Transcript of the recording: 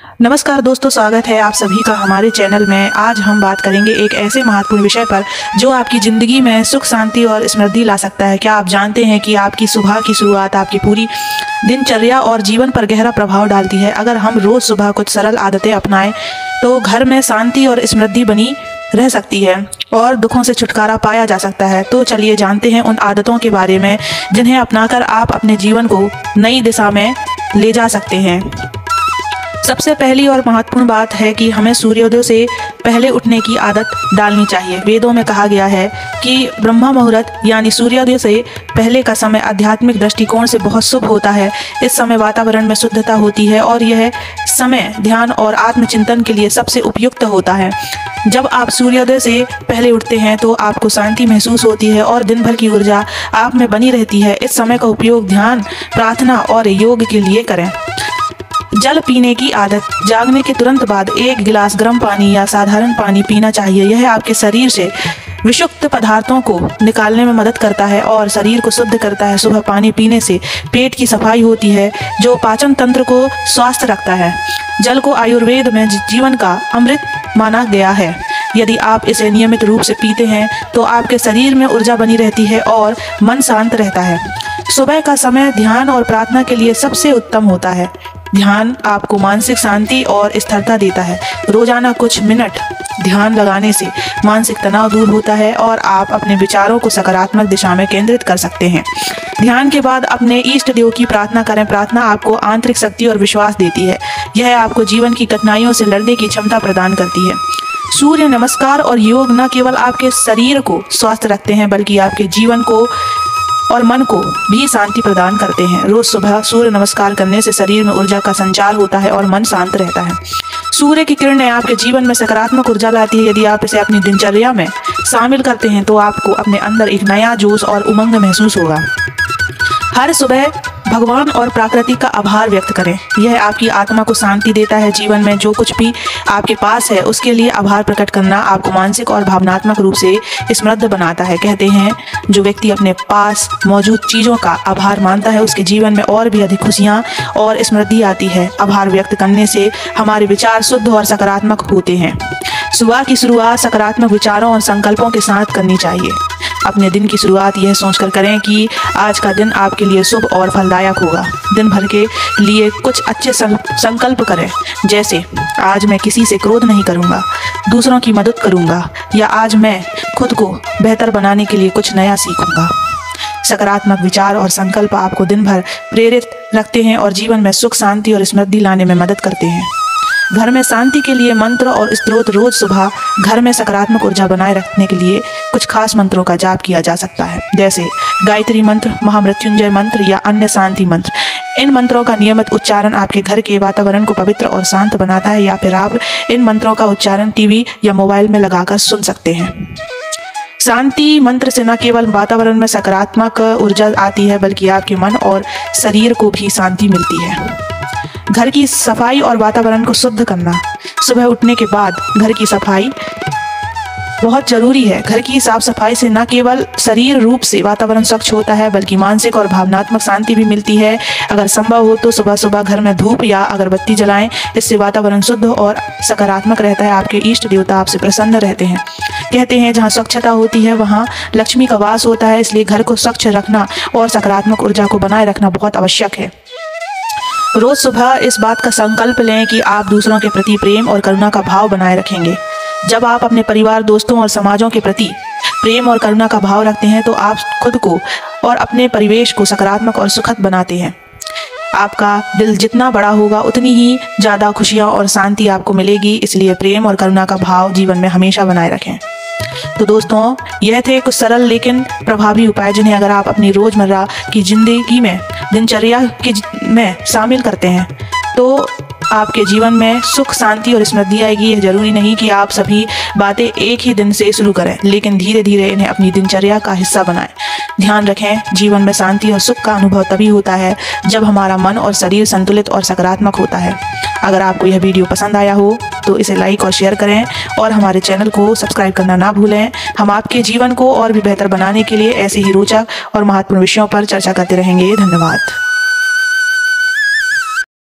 नमस्कार दोस्तों, स्वागत है आप सभी का हमारे चैनल में। आज हम बात करेंगे एक ऐसे महत्वपूर्ण विषय पर जो आपकी ज़िंदगी में सुख, शांति और समृद्धि ला सकता है। क्या आप जानते हैं कि आपकी सुबह की शुरुआत आपकी पूरी दिनचर्या और जीवन पर गहरा प्रभाव डालती है। अगर हम रोज़ सुबह कुछ सरल आदतें अपनाएं तो घर में शांति और समृद्धि बनी रह सकती है और दुखों से छुटकारा पाया जा सकता है। तो चलिए जानते हैं उन आदतों के बारे में जिन्हें अपनाकर आप अपने जीवन को नई दिशा में ले जा सकते हैं। सबसे पहली और महत्वपूर्ण बात है कि हमें सूर्योदय से पहले उठने की आदत डालनी चाहिए। वेदों में कहा गया है कि ब्रह्म मुहूर्त यानी सूर्योदय से पहले का समय आध्यात्मिक दृष्टिकोण से बहुत शुभ होता है। इस समय वातावरण में शुद्धता होती है और यह समय ध्यान और आत्मचिंतन के लिए सबसे उपयुक्त होता है। जब आप सूर्योदय से पहले उठते हैं तो आपको शांति महसूस होती है और दिन भर की ऊर्जा आप में बनी रहती है। इस समय का उपयोग ध्यान, प्रार्थना और योग के लिए करें। जल पीने की आदत। जागने के तुरंत बाद 1 गिलास गर्म पानी या साधारण पानी पीना चाहिए। यह आपके शरीर से विषुक्त पदार्थों को निकालने में मदद करता है और शरीर को शुद्ध करता है। सुबह पानी पीने से पेट की सफाई होती है जो पाचन तंत्र को स्वस्थ रखता है। जल को आयुर्वेद में जीवन का अमृत माना गया है। यदि आप इसे नियमित रूप से पीते हैं तो आपके शरीर में ऊर्जा बनी रहती है और मन शांत रहता है। सुबह का समय ध्यान और प्रार्थना के लिए सबसे उत्तम होता है। ध्यान आपको मानसिक शांति और स्थिरता देता है। रोजाना कुछ मिनट ध्यान लगाने से मानसिक तनाव दूर होता है और आप अपने विचारों को सकारात्मक दिशा में केंद्रित कर सकते हैं। ध्यान के बाद अपने इष्ट देव की प्रार्थना करें। प्रार्थना आपको आंतरिक शक्ति और विश्वास देती है। यह आपको जीवन की कठिनाइयों से लड़ने की क्षमता प्रदान करती है। सूर्य नमस्कार और योग न केवल आपके शरीर को स्वस्थ रखते हैं बल्कि आपके जीवन को और मन को भी शांति प्रदान करते हैं। रोज सुबह सूर्य नमस्कार करने से शरीर में ऊर्जा का संचार होता है और मन शांत रहता है। सूर्य की किरणें आपके जीवन में सकारात्मक ऊर्जा लाती है। यदि आप इसे अपनी दिनचर्या में शामिल करते हैं तो आपको अपने अंदर एक नया जोश और उमंग महसूस होगा। हर सुबह भगवान और प्रकृति का आभार व्यक्त करें। यह आपकी आत्मा को शांति देता है। जीवन में जो कुछ भी आपके पास है उसके लिए आभार प्रकट करना आपको मानसिक और भावनात्मक रूप से समृद्ध बनाता है। कहते हैं जो व्यक्ति अपने पास मौजूद चीज़ों का आभार मानता है उसके जीवन में और भी अधिक खुशियाँ और समृद्धि आती है। आभार व्यक्त करने से हमारे विचार शुद्ध और सकारात्मक होते हैं। सुबह की शुरुआत सकारात्मक विचारों और संकल्पों के साथ करनी चाहिए। अपने दिन की शुरुआत यह सोचकर करें कि आज का दिन आपके लिए शुभ और फलदायक होगा। दिन भर के लिए कुछ अच्छे संकल्प करें, जैसे आज मैं किसी से क्रोध नहीं करूंगा, दूसरों की मदद करूंगा या आज मैं खुद को बेहतर बनाने के लिए कुछ नया सीखूंगा। सकारात्मक विचार और संकल्प आपको दिन भर प्रेरित रखते हैं और जीवन में सुख, शांति और समृद्धि लाने में मदद करते हैं। घर में शांति के लिए मंत्र और स्तोत्र। रोज सुबह घर में सकारात्मक ऊर्जा बनाए रखने के लिए कुछ खास मंत्रों का जाप किया जा सकता है, जैसे गायत्री मंत्र, महामृत्युंजय मंत्र या अन्य शांति मंत्र। इन मंत्रों का नियमित उच्चारण आपके घर के वातावरण को पवित्र और शांत बनाता है। या फिर आप इन मंत्रों का उच्चारण टीवी या मोबाइल में लगाकर सुन सकते हैं। शांति मंत्र से न केवल वातावरण में सकारात्मक ऊर्जा आती है बल्कि आपके मन और शरीर को भी शांति मिलती है। घर की सफाई और वातावरण को शुद्ध करना। सुबह उठने के बाद घर की सफाई बहुत जरूरी है। घर की साफ सफाई से न केवल शरीर रूप से वातावरण स्वच्छ होता है बल्कि मानसिक और भावनात्मक शांति भी मिलती है। अगर संभव हो तो सुबह सुबह घर में धूप या अगरबत्ती जलाएं। इससे वातावरण शुद्ध और सकारात्मक रहता है। आपके इष्ट देवता आपसे प्रसन्न रहते हैं। कहते हैं जहाँ स्वच्छता होती है वहाँ लक्ष्मी का वास होता है। इसलिए घर को स्वच्छ रखना और सकारात्मक ऊर्जा को बनाए रखना बहुत आवश्यक है। रोज सुबह इस बात का संकल्प लें कि आप दूसरों के प्रति प्रेम और करुणा का भाव बनाए रखेंगे। जब आप अपने परिवार, दोस्तों और समाजों के प्रति प्रेम और करुणा का भाव रखते हैं तो आप खुद को और अपने परिवेश को सकारात्मक और सुखद बनाते हैं। आपका दिल जितना बड़ा होगा उतनी ही ज़्यादा खुशियाँ और शांति आपको मिलेगी। इसलिए प्रेम और करुणा का भाव जीवन में हमेशा बनाए रखें। तो दोस्तों, यह थे कुछ सरल लेकिन प्रभावी उपाय जिन्हें अगर आप अपनी रोज़मर्रा की ज़िंदगी में, दिनचर्या में शामिल करते हैं तो आपके जीवन में सुख, शांति और समृद्धि आएगी। यह जरूरी नहीं कि आप सभी बातें एक ही दिन से शुरू करें, लेकिन धीरे धीरे इन्हें अपनी दिनचर्या का हिस्सा बनाएं। ध्यान रखें, जीवन में शांति और सुख का अनुभव तभी होता है जब हमारा मन और शरीर संतुलित और सकारात्मक होता है। अगर आपको यह वीडियो पसंद आया हो तो इसे लाइक और शेयर करें और हमारे चैनल को सब्सक्राइब करना ना भूलें। हम आपके जीवन को और भी बेहतर बनाने के लिए ऐसे ही रोचक और महत्वपूर्ण विषयों पर चर्चा करते रहेंगे। धन्यवाद।